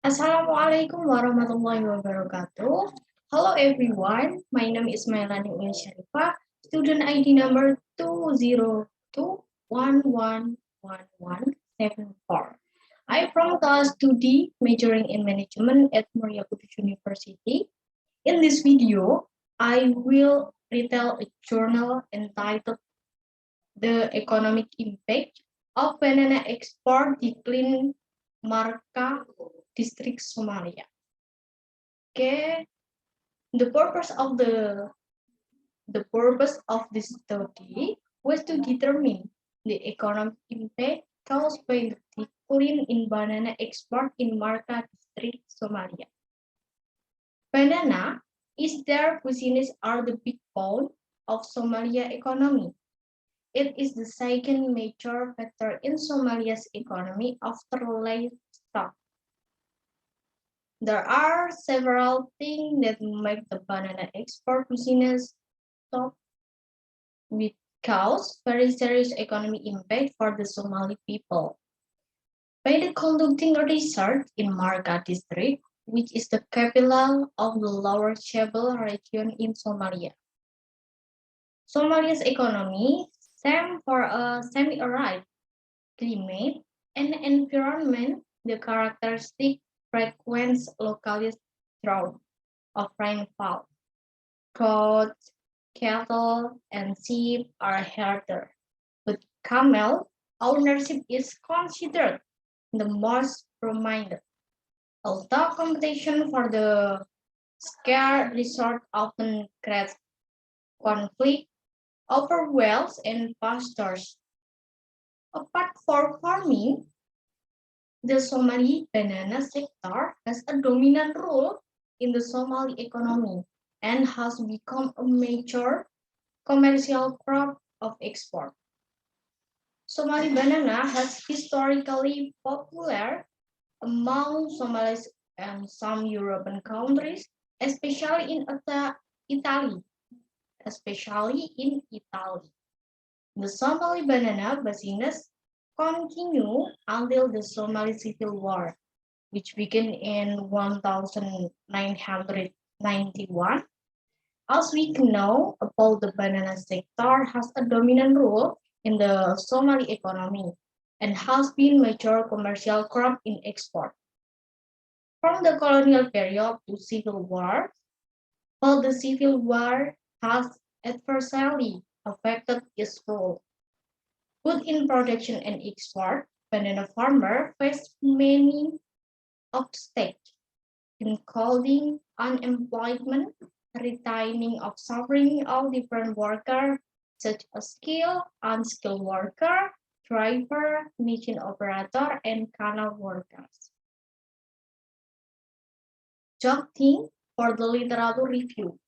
Assalamualaikum warahmatullahi wabarakatuh. Hello everyone, my name is Mailani Uya Sharifah, student ID number 202111174. I'm from class 2D, majoring in management at Muria Kudus University. In this video, I will retell a journal entitled The Economic Impact of Banana Export Decline Marka District Somalia. Okay, the purpose of this study was to determine the economic impact caused by the decline in banana export in Marka District, Somalia. Banana is their business are the backbone of Somalia economy. It is the second major factor in Somalia's economy after livestock. There are several things that make the banana export business top with cause very serious economic impact for the Somali people. By the conducting research in Marga district, which is the capital of the Lower Shabelle region in Somalia. Somalia's economy stems for a semi-arid climate and environment, the characteristic frequent localist drought of rainfall. Goats, cattle, and sheep are herded, but camel ownership is considered the most prominent. Although competition for the scarce resource often creates conflict over wells and pastures. Apart from farming, the Somali banana sector has a dominant role in the Somali economy and has become a major commercial crop of export. Somali banana has historically popular among Somalis and some European countries, especially in Italy. Especially in Italy. The Somali banana business continued until the Somali Civil War, which began in 1991. As we know about the banana sector has a dominant role in the Somali economy and has been major commercial crop in export. From the colonial period to civil war, while the civil war has adversely affected its role. Both in production and export, banana farmers face many obstacles, including unemployment, retaining of suffering of different workers, such as skilled, unskilled worker, driver, machine operator, and canal workers. Jogging for the literature review.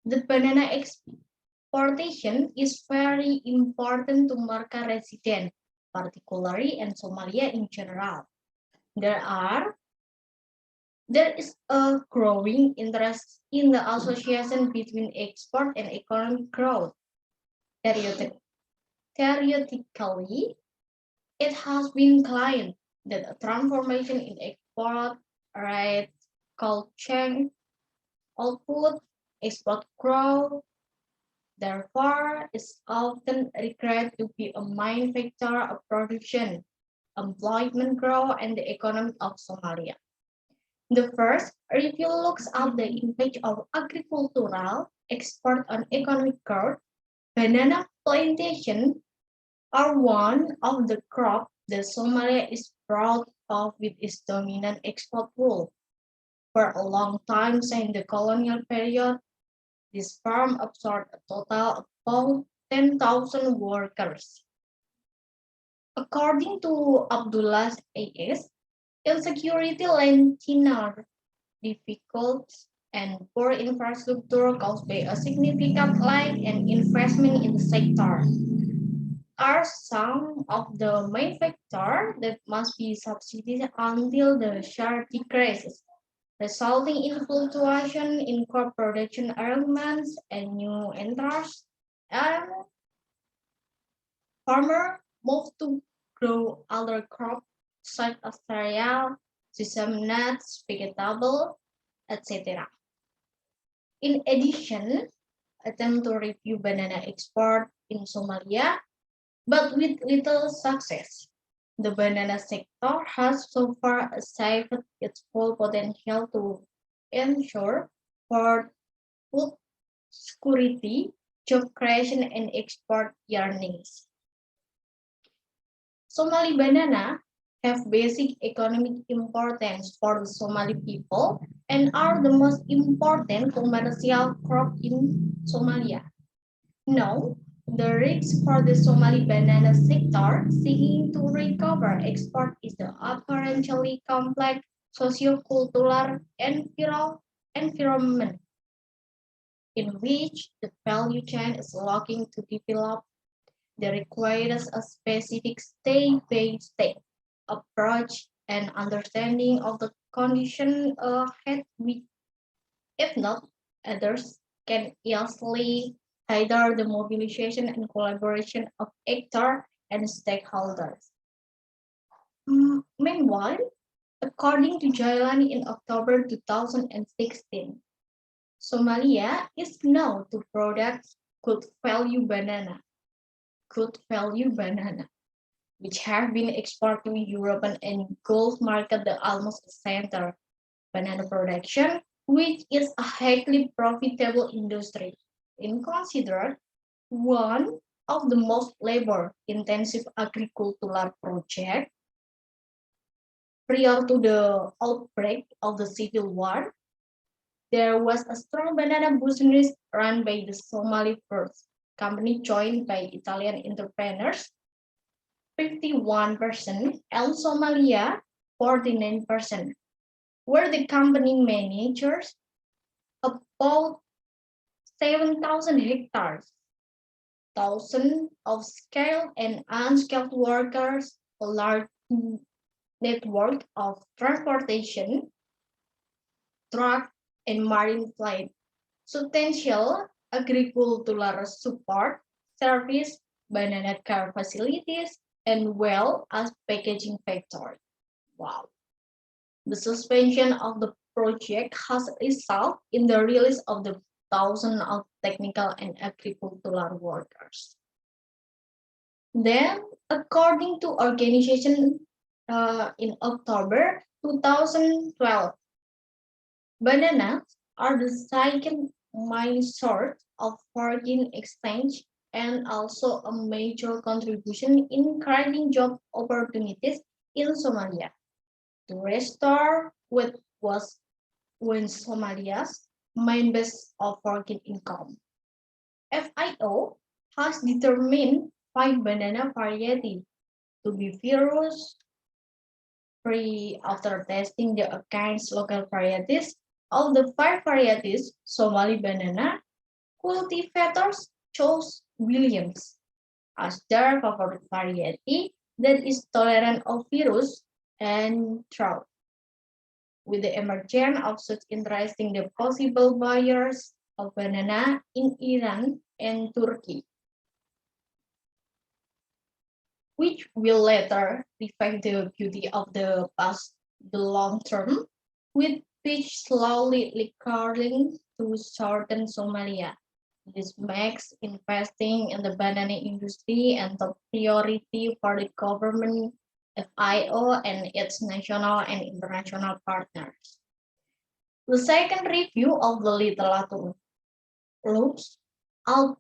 The banana exportation is very important to Marca residents, particularly in Somalia in general. There is a growing interest in the association between export and economic growth. Theoretically, it has been claimed that a transformation in export rate called change output, export growth, therefore is often regarded to be a main factor of production, employment growth, and the economy of Somalia. The first review looks at the impact of agricultural export on economic growth. Banana plantation are one of the crops that Somalia is proud of with its dominant export role. For a long time since the colonial period, this farm absorbed a total of about 10,000 workers. According to Abdullah A.S., insecurity, language difficulties, and poor infrastructure caused by a significant lack in investment in the sector are some of the main factors that must be subsidized until the share decreases, resulting in fluctuation in crop production arrangements and new entrants, and farmers move to grow other crops such as cereal, sesame nuts, vegetable, etc. In addition, attempt to review banana export in Somalia, but with little success. The banana sector has so far achieved its full potential to ensure for food security, job creation, and export earnings. Somali banana have basic economic importance for the Somali people and are the most important commercial crop in Somalia. Now, the risk for the Somali banana sector seeking to recover export is the apparently complex socio-cultural environment in which the value chain is looking to develop. They requires a specific state-by-state approach and understanding of the condition ahead, which, if not, others can easily hinder the mobilization and collaboration of actors and stakeholders. Meanwhile, according to Jailani in October 2016, Somalia is known to produce good value banana, which have been exported to European and Gulf market the almost center banana production, which is a highly profitable industry. In considered one of the most labor-intensive agricultural projects prior to the outbreak of the civil war, there was a strong banana business run by the Somali First company joined by Italian entrepreneurs 51% and Somalia 49%, where the company manages about 7,000 hectares, thousands of skilled and unskilled workers, a large network of transportation, truck, and marine flight, substantial agricultural support, service, banana care facilities, and well as packaging factory. Wow. The suspension of the project has resulted in the release of the thousands of technical and agricultural workers. Then, according to organization in October 2012, bananas are the second main source of foreign exchange and also a major contribution in creating job opportunities in Somalia. To restore what was once Somalia's main base of foreign income. FIO has determined 5 banana varieties to be virus free after testing the against local varieties. Of the 5 varieties, Somali banana cultivators chose Williams as their favorite variety that is tolerant of virus and drought. With the emergence of such interesting the possible buyers of banana in Iran and Turkey, which will later reflect the beauty of the past the long term, with which slowly recurring to southern Somalia. This makes investing in the banana industry and top priority for the government, FIO, and its national and international partners. The second review of the literature looks at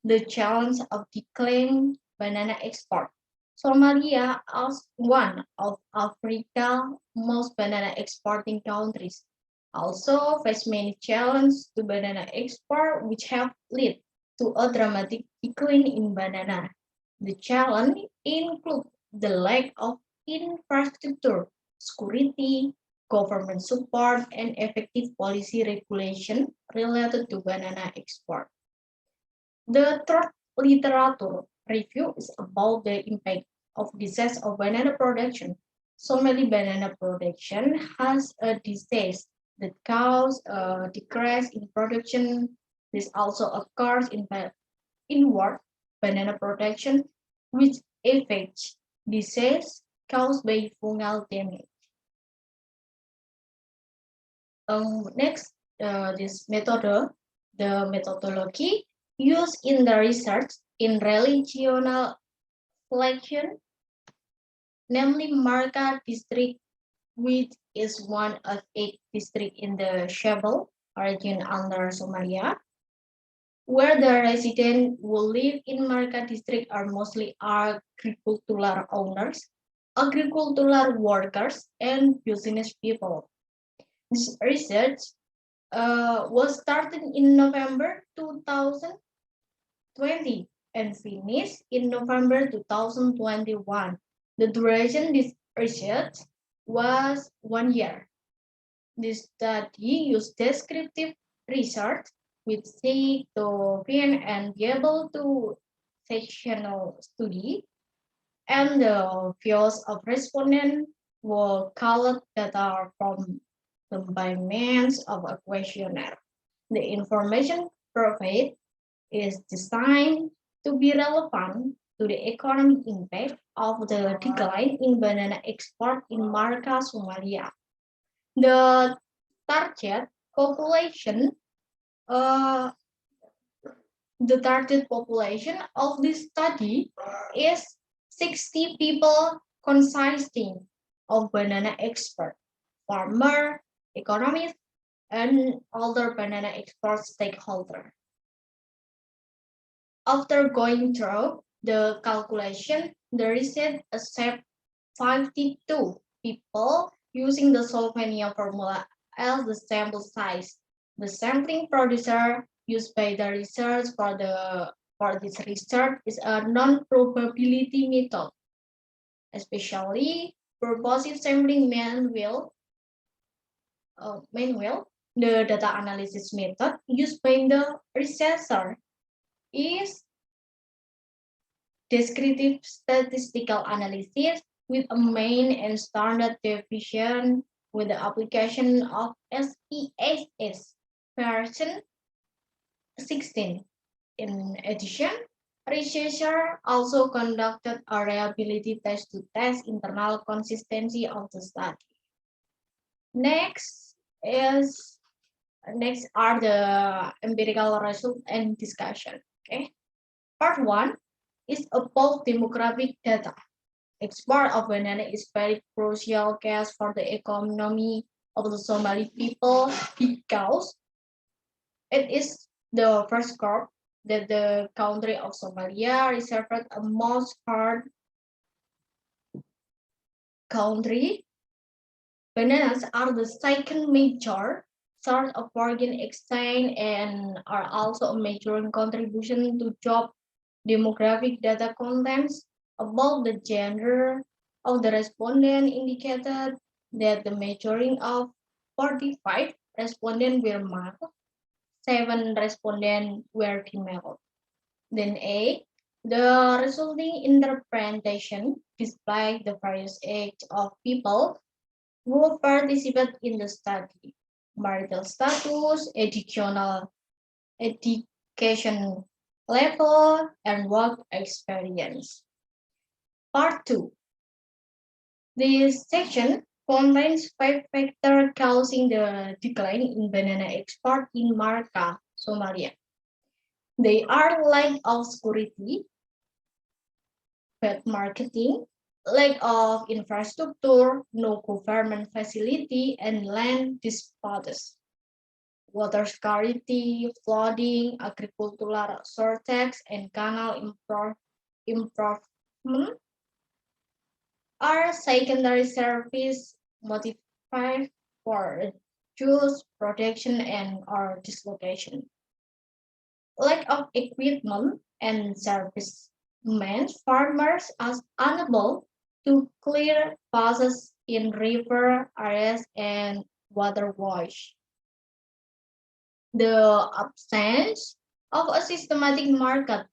the challenge of declining banana export. Somalia as one of Africa's most banana exporting countries also face many challenges to banana export which have led to a dramatic decline in banana. The challenge include the lack of infrastructure, security, government support, and effective policy regulation related to banana export. The third literature review is about the impact of disease of banana production. Somali banana production has a disease that causes a decrease in production. This also occurs in inward banana production, which affects disease caused by fungal damage. Next, this the methodology used in the research in regional selection, namely Marca district, which is one of 8 districts in the Shabelle region under Somalia, where the residents who live in Marca district are mostly agricultural owners, agricultural workers, and business people. This research was started in November 2020 and finished in November 2021. The duration of this research was 1 year. This study used descriptive research which seek to find and be able to sectional study, and the views of respondents were colored data from combinations of a questionnaire. The information provided is designed to be relevant to the economic impact of the decline in banana export in Marca, Somalia. The target population, uh, the target population of this study is 60 people consisting of banana expert, farmer, economists, and other banana export stakeholders. After going through the calculation, the research accepted 52 people using the Solvenia formula as the sample size. The sampling producer used by the research for this research is a non-probability method, especially purposive sampling manual. The data analysis method used by the researcher is descriptive statistical analysis with a main and standard deviation with the application of SPSS version 16. In addition, researcher also conducted a reliability test to test internal consistency of the study. Next are the empirical results and discussion. Okay. Part 1 is about demographic data. Export of banana is very crucial case for the economy of the Somali people because it is the first crop that the country of Somalia reserved a most hard country. Bananas are the second major source of foreign exchange and are also a major contribution to job. Demographic data contents about the gender of the respondent indicated that the majoring of 45 respondents were male, 7 respondents were female. Then A, the resulting interpretation display the various age of people who participate in the study, marital status, education level, and work experience. Part 2. This section contains 5 factors causing the decline in banana export in Marca, Somalia. They are lack of security, bad marketing, lack of infrastructure, no government facility, and land disputes. Water scarcity, flooding, agricultural shortage, and canal improvement are secondary service modified for use, protection, and or dislocation. Lack of equipment and service means farmers are unable to clear passes in river areas and waterways. The absence of a systematic market,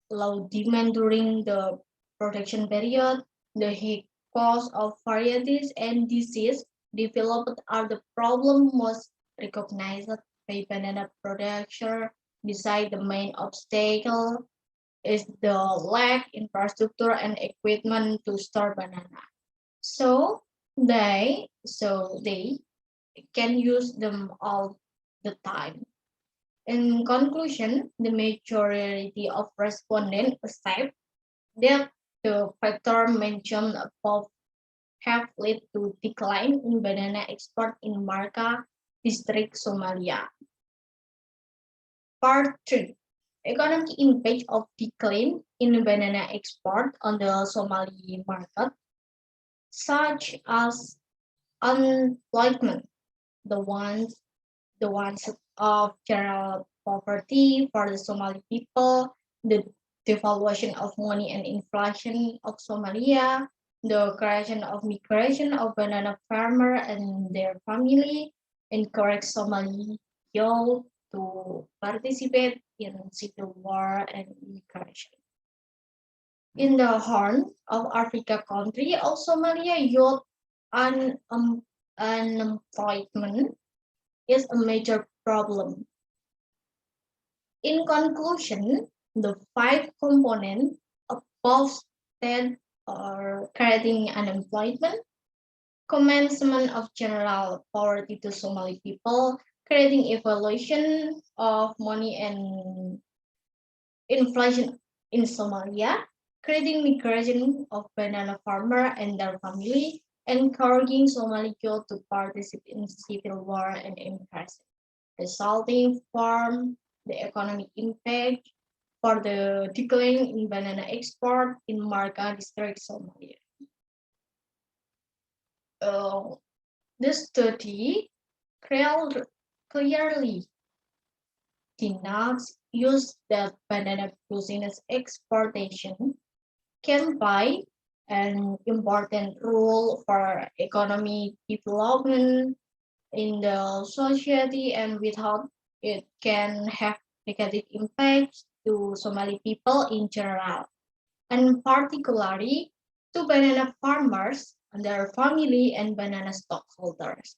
low demand during the production period, the high cost of varieties and disease developed are the problem most recognized by banana production. Beside the main obstacle is the lack infrastructure and equipment to store banana. So they can use them all the time. In conclusion, the majority of respondents accept that the factor mentioned above have led to decline in banana export in Marca district, Somalia. Part 3. Economic impact of decline in banana export on the Somali market, such as unemployment, the ones the ones of general poverty for the Somali people, the devaluation of money and inflation of Somalia, the creation of migration of banana farmer and their family, encourage Somali youth to participate in civil war and migration. In the Horn of Africa country of Somalia, youth unemployment is a major problem. In conclusion, the five components above stated are creating unemployment, commencement of general poverty to Somali people, creating evaluation of money and inflation in Somalia, creating migration of banana farmer and their family, encouraging Somali youth to participate in civil war and immigration, resulting from the economic impact for the decline in banana export in Marga district, Somalia. Uh, this study clearly denotes use that banana business exportation can play an important role for economic development in the society, and without it can have negative impacts to Somali people in general, and particularly to banana farmers and their family and banana stockholders.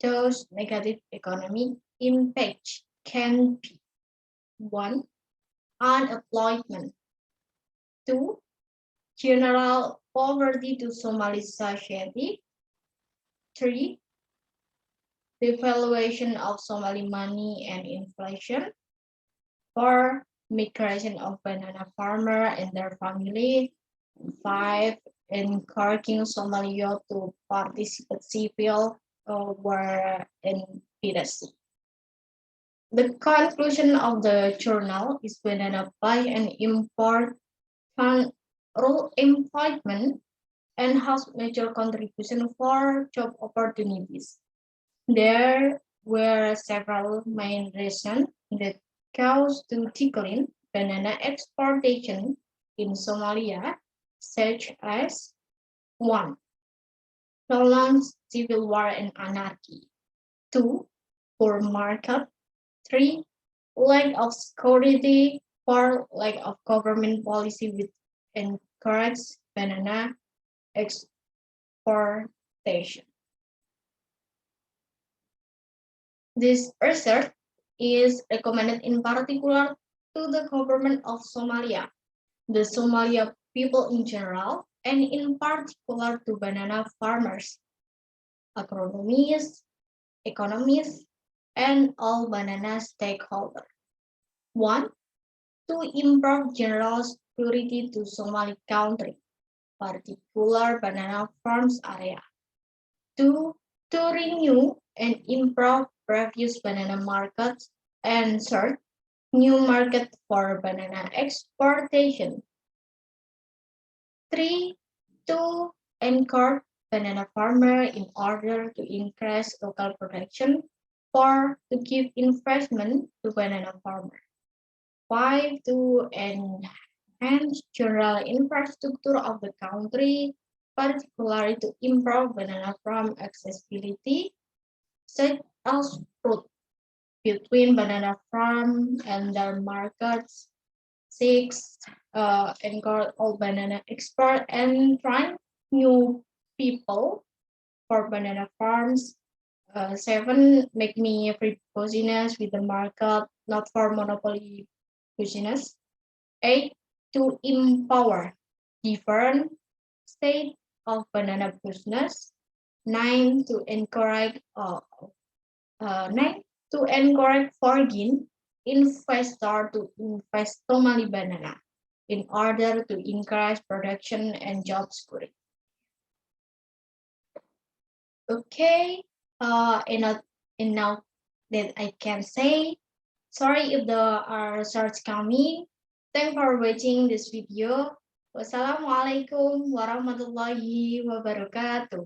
Those negative economic impacts can be: one, unemployment; two, general poverty to Somali society; three, devaluation of Somali money and inflation; four, migration of banana farmer and their family; five, encouraging Somali youth to participate civil war and piracy. The conclusion of the journal is banana play an important role in employment and has major contribution for job opportunities. There were several main reasons that caused the decline banana exportation in Somalia, such as: one, prolonged civil war and anarchy; two, poor market; three, lack of security; four, lack of government policy which encourages banana exportation. This research is recommended in particular to the government of Somalia, the Somalia people in general, and in particular to banana farmers, agronomists, economists, and all banana stakeholders. One, to improve general security to Somali country, particular banana farms area. Two, to renew and improve previous banana markets, and third, new market for banana exportation. Three, to encourage banana farmer in order to increase local production. Four, to give investment to banana farmer. Five, to enhance general infrastructure of the country, particularly to improve banana farm accessibility, such as fruit between banana farm and their markets. Six, encourage all banana export and train new people for banana farms. Seven, make me free business with the market, not for monopoly business. Eight, to empower different state of banana business. Nine, to encourage Next, to encourage foreign investor to invest Somali banana in order to increase production and job security. Okay, and now that I can say, sorry if there are search coming. Thanks for watching this video. Wassalamualaikum warahmatullahi wabarakatuh.